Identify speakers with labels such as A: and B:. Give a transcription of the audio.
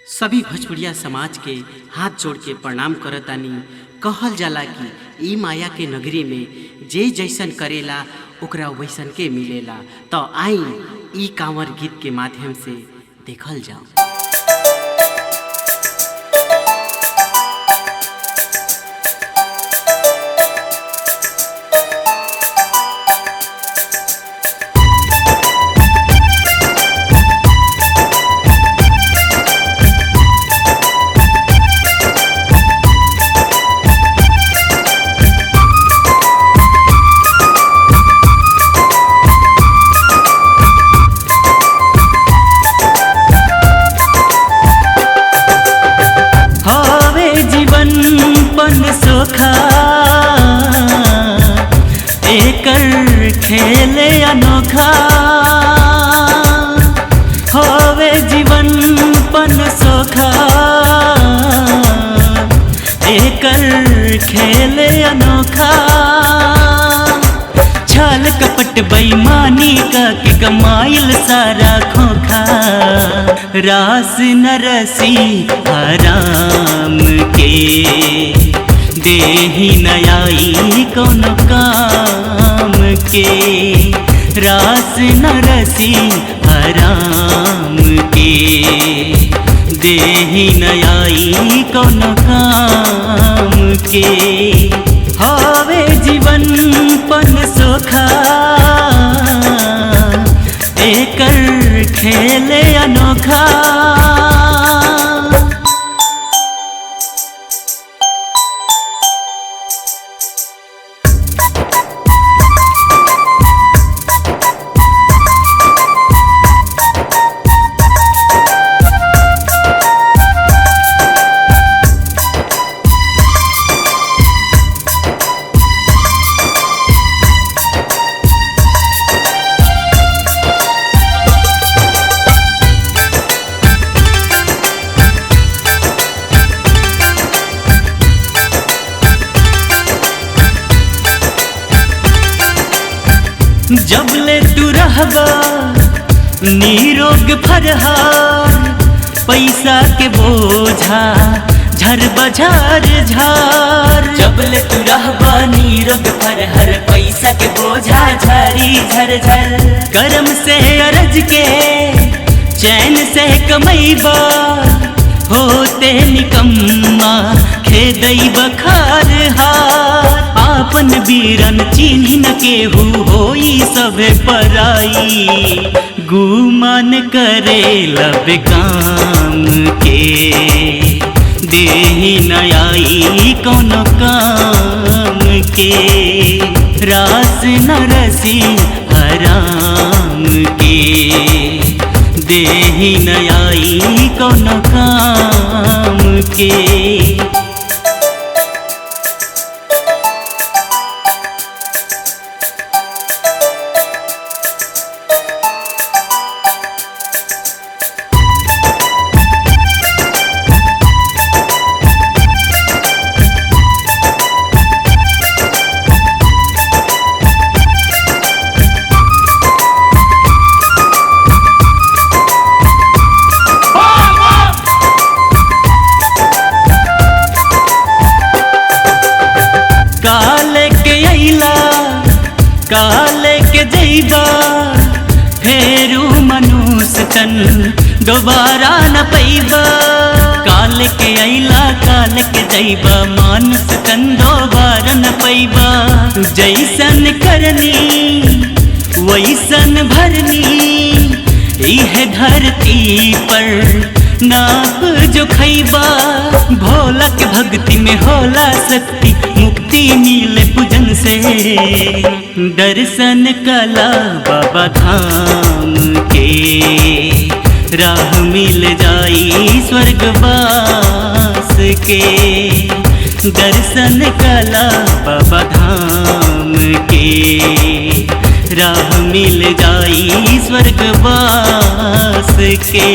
A: सभी भोजपुरिया समाज के हाथ जोड़ के प्रणाम करतानी। कहल जाला कि ई माया के नगरी में जे जैसन करेला ओकरा वैसन के मिलेला। तो आई ई कांवर गीत के माध्यम से देखल जाओ।
B: सोखा एकर खेले अनोखा होवे जीवन पन सोखा एकर खेले अनोखा। छल कपट बेईमानी का के कमाइल सारा खोखा। रास नरसी हराम के देही नयाई कौनो काम के। रास नरसी हराम के देही नयाई कौनो काम के। होवे जीवन पन सोखा एकर खेले अनोखा। जबले तू रहबा निरोग फरहार पैसा के बोझा झर बझार झार। जबले तू रहबा निरोग फरहार पैसा के बोझा झरी झर झर। कर्म से अरज के चैन से कमैबा होते निकम्मा खेदई बखार हार। आपन बीरन चिन्ह न केहू होई सभे पराई। गुमान करे लब काम के देही नयाई कौनो काम के। रास नरसी हराम के देही नयाई कौनो काम के। काले के जैबा फेरू मनुष्य तन दोबारा न पैबा। काले के अइला काले के जैबा मानुष तन दोबारा न पैबा। जैसन करनी वैसन भरनी इह धरती पर नाप जो खैबा। भोला के भक्ति में होला शक्ति मुक्ति मिले पूजन से। दर्शन कला बाबा धाम के राह मिल जाई स्वर्गवास के। दर्शन कला बाबा धाम के राह मिल जाई स्वर्गवास के।